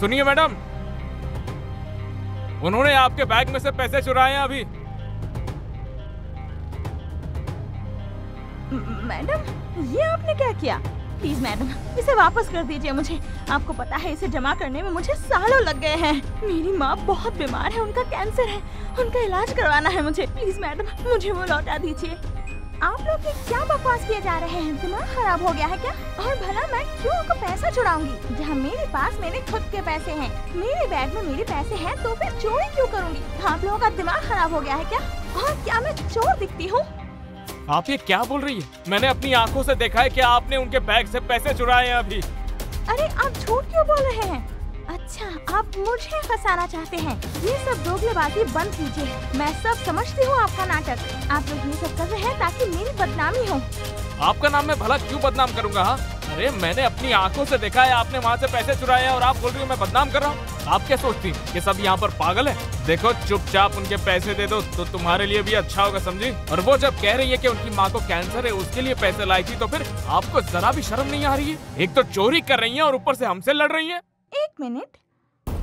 सुनिए मैडम, उन्होंने आपके बैग में से पैसे चुराए हैं अभी। मैडम, ये आपने क्या किया? प्लीज मैडम, इसे वापस कर दीजिए मुझे। आपको पता है इसे जमा करने में मुझे सालों लग गए हैं। मेरी माँ बहुत बीमार है, उनका कैंसर है, उनका इलाज करवाना है मुझे। प्लीज मैडम, मुझे वो लौटा दीजिए। आप लोग ये क्या बकवास किए जा रहे हैं? दिमाग खराब हो गया है क्या? और भला मैं क्यों उनको पैसा चुराऊंगी जहाँ मेरे पास मेरे खुद के पैसे हैं? मेरे बैग में मेरे पैसे हैं तो फिर चोरी क्यों करूँगी? आप लोगों का दिमाग खराब हो गया है क्या? और क्या मैं चोर दिखती हूँ? आप ये क्या बोल रही है? मैंने अपनी आंखों से देखा है कि आपने उनके बैग से पैसे चुराए हैं अभी। अरे आप झूठ क्यों बोल रहे हैं? अच्छा, आप मुझे फंसाना चाहते हैं? ये सब दोगलेबाजी बंद कीजिए। मैं सब समझती हूँ आपका नाटक। आप लोग ये सब कर रहे हैं ताकि मेरी बदनामी हो। आपका नाम मैं भला क्यों बदनाम करूंगा? हाँ, अरे मैंने अपनी आंखों से देखा है आपने वहाँ से पैसे चुराए हैं और आप बोल रही हो मैं बदनाम कर रहा हूँ। आप क्या सोचती कि सब यहाँ पर पागल है? देखो, चुपचाप उनके पैसे दे दो तो तुम्हारे लिए भी अच्छा होगा, समझी? और वो जब कह रही है कि उनकी माँ को कैंसर है, उसके लिए पैसे लाई थी, तो फिर आपको जरा भी शर्म नहीं आ रही है? एक तो चोरी कर रही है और ऊपर से हमसे लड़ रही है। एक मिनट,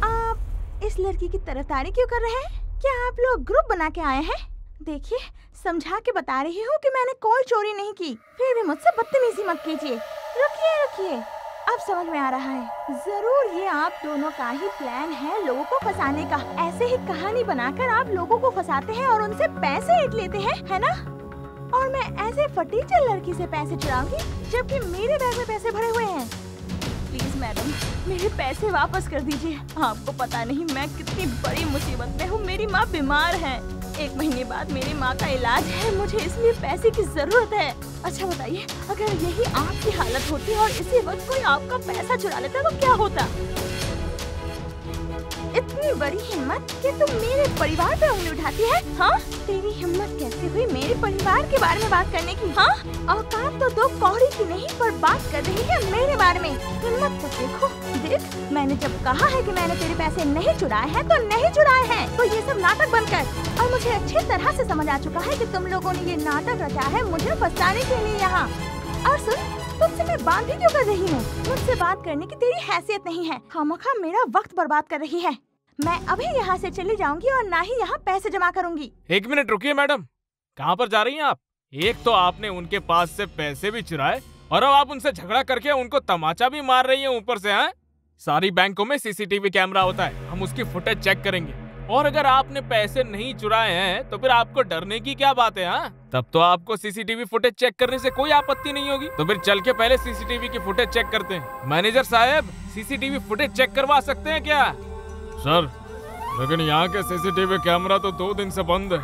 आप इस लड़की की तरफदारी क्यों कर रहे हैं? क्या आप लोग ग्रुप बना के आए हैं? देखिए, समझा के बता रही हूँ कि मैंने कोई चोरी नहीं की, फिर भी मुझसे बदतमीजी मत कीजिए। रुकिए, अब समझ में आ रहा है। जरूर ये आप दोनों का ही प्लान है लोगों को फंसाने का। ऐसे ही कहानी बनाकर आप लोगों को फंसाते हैं और उनसे पैसे ऐंठ लेते हैं, है ना? और मैं ऐसे फटीचर लड़की से पैसे चुराऊंगी जबकि मेरे बैग में पैसे भरे हुए हैं। प्लीज मैडम, मेरे पैसे वापस कर दीजिए। आपको पता नहीं मैं कितनी बड़ी मुसीबत में हूँ। मेरी माँ बीमार है, 1 महीने बाद मेरी माँ का इलाज है, मुझे इसलिए पैसे की जरूरत है। अच्छा बताइए, अगर यही आपकी हालत होती और इसी वक्त कोई आपका पैसा चुरा लेता तो क्या होता? इतनी बड़ी हिम्मत कि तुम मेरे परिवार पे उंगली उठाती है? हाँ, तेरी हिम्मत कैसे हुई मेरे परिवार के बारे में बात करने की? हाँ, औकात तो 2 कौड़ी की नहीं, पर बात कर रही है मेरे बारे में। हिम्मत तो देखो, देख, मैंने जब कहा है कि मैंने तेरे पैसे नहीं चुराए हैं तो नहीं चुराए हैं। तो ये सब नाटक बंद कर। और मुझे अच्छी तरह से समझ आ चुका है कि तुम लोगों ने ये नाटक रचा है मुझे फंसाने के लिए यहाँ। और सुन, तुमसे मैं बात भी क्यों कर रही हूँ? मुझसे बात करने की तेरी हैसियत नहीं है। खामखा मेरा वक्त बर्बाद कर रही है। मैं अभी यहाँ से चली जाऊंगी और ना ही यहाँ पैसे जमा करूंगी। 1 मिनट रुकिए मैडम, कहाँ पर जा रही हैं आप? एक तो आपने उनके पास से पैसे भी चुराए और अब आप उनसे झगड़ा करके उनको तमाचा भी मार रही हैं ऊपर से। हैं? सारी बैंकों में सीसीटीवी कैमरा होता है, हम उसकी फुटेज चेक करेंगे। और अगर आपने पैसे नहीं चुराए हैं तो फिर आपको डरने की क्या बात है? हाँ, तब तो आपको सीसीटीवी फुटेज चेक करने से कोई आपत्ति नहीं होगी। तो फिर चल के पहले सीसीटीवी की फुटेज चेक करते हैं। मैनेजर साहब, सीसीटीवी फुटेज चेक करवा सकते हैं क्या? सर, लेकिन यहाँ के सीसीटीवी कैमरा तो 2 दिन से बंद है।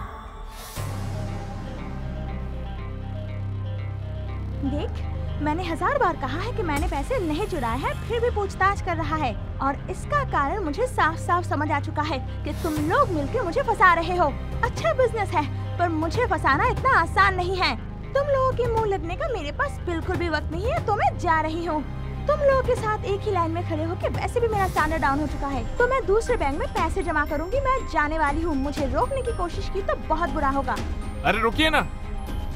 देख, मैंने 1000 बार कहा है कि मैंने पैसे नहीं चुराए हैं, फिर भी पूछताछ कर रहा है। और इसका कारण मुझे साफ साफ समझ आ चुका है कि तुम लोग मिलकर मुझे फंसा रहे हो। अच्छा बिजनेस है, पर मुझे फंसाना इतना आसान नहीं है। तुम लोगों के मुंह लगने का मेरे पास बिल्कुल भी वक्त नहीं है, तो मैं जा रही हूँ। तुम लोगों के साथ एक ही लाइन में खड़े होकर वैसे भी मेरा स्टैंडर्ड डाउन हो चुका है, तो मैं दूसरे बैंक में पैसे जमा करूंगी। मैं जाने वाली हूँ। मुझे रोकने की कोशिश की तो बहुत बुरा होगा। अरे रुकिए ना,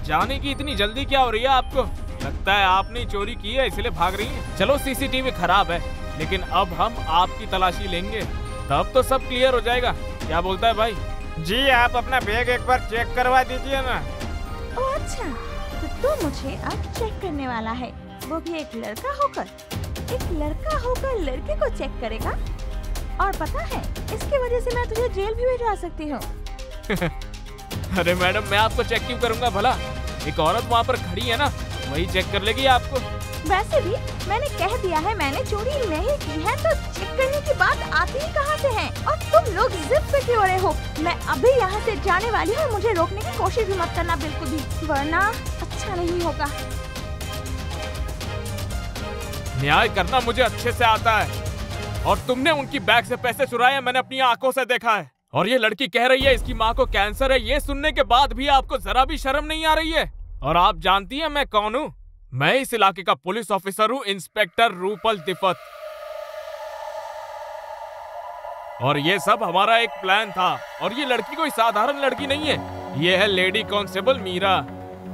जाने की इतनी जल्दी क्या हो रही है आपको? लगता है आपने चोरी की है इसलिए भाग रही है। चलो, सीसीटीवी खराब है, लेकिन अब हम आपकी तलाशी लेंगे, तब तो सब क्लियर हो जाएगा। क्या बोलता है भाई? जी, आप अपना बैग एक बार चेक करवा दीजिए ना। ओह अच्छा, तो मुझे अब चेक करने वाला है, वो भी एक लड़का होकर। एक लड़का होकर लड़के को चेक करेगा? और पता है, इसकी वजह से मैं तुझे जेल भी भेजा सकती हूँ। अरे मैडम, मैं आपको चेक क्यों करूँगा भला? एक औरत वहाँ पर खड़ी है ना, वही चेक कर लेगी आपको। वैसे भी मैंने कह दिया है मैंने चोरी नहीं की है, तो चेक करने की बात आती ही कहाँ से है? और तुम लोग जिद पे क्यों रहे हो? मैं अभी यहाँ से जाने वाली हूँ। मुझे रोकने की कोशिश भी मत करना बिल्कुल भी, वरना अच्छा नहीं होगा। न्याय करना मुझे अच्छे से आता है, और तुमने उनकी बैग से पैसे चुराए, मैंने अपनी आंखों से देखा है। और ये लड़की कह रही है इसकी माँ को कैंसर है, ये सुनने के बाद भी आपको जरा भी शर्म नहीं आ रही है? और आप जानती हैं मैं कौन हूँ? मैं इस इलाके का पुलिस ऑफिसर हूँ, इंस्पेक्टर रूपल तिफत। और ये सब हमारा एक प्लान था। और ये लड़की कोई साधारण लड़की नहीं है, ये है लेडी कांस्टेबल मीरा।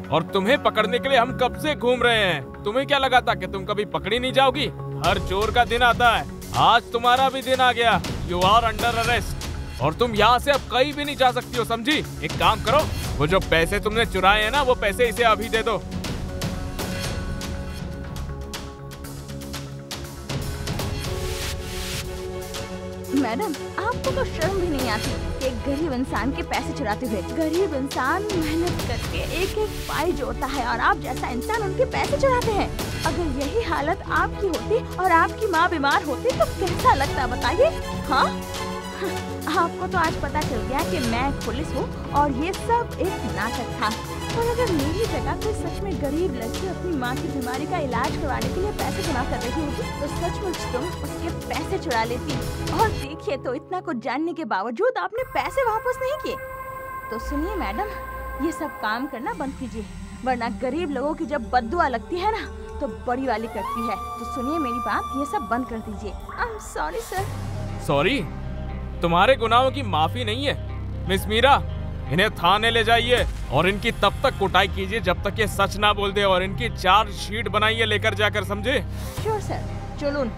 और तुम्हें पकड़ने के लिए हम कब से घूम रहे हैं। तुम्हें क्या लगा था कि तुम कभी पकड़ी नहीं जाओगी? हर चोर का दिन आता है, आज तुम्हारा भी दिन आ गया। यू आर अंडर अरेस्ट और तुम यहाँ से अब कहीं भी नहीं जा सकती हो, समझी? एक काम करो, वो जो पैसे तुमने चुराए हैं ना, वो पैसे इसे अभी दे दो। मैडम, आपको तो शर्म भी नहीं आती कि एक गरीब इंसान के पैसे चुराते हुए। गरीब इंसान मेहनत करके एक एक पाई जोड़ता है और आप जैसा इंसान उनके पैसे चुराते हैं। अगर यही हालत आपकी होती और आपकी माँ बीमार होती तो कैसा लगता बताइए? हाँ, आपको तो आज पता चल गया कि मैं पुलिस हूँ और ये सब एक नाटक था। और अगर मेरी जगह कोई सच में गरीब लड़की अपनी माँ की बीमारी का इलाज करवाने के लिए पैसे जमा कर रही होती तो सचमुच तुम उसके पैसे चुरा लेती। और देखिए तो इतना कुछ जानने के बावजूद आपने पैसे वापस नहीं किए। तो सुनिए मैडम, ये सब काम करना बंद कीजिए, वरना गरीब लोगों की जब बद्दुआ लगती है ना तो बड़ी वाली करती है। तो सुनिए मेरी बात, ये सब बंद कर दीजिए। I am sorry sir. Sorry? तुम्हारे गुनाहों की माफी नहीं है मिस मीरा। इन्हें थाने ले जाइए और इनकी तब तक कुटाई कीजिए जब तक ये सच ना बोल दे, और इनकी चार्जशीट बनाइए लेकर जाकर, समझे? श्योर सर, चलून।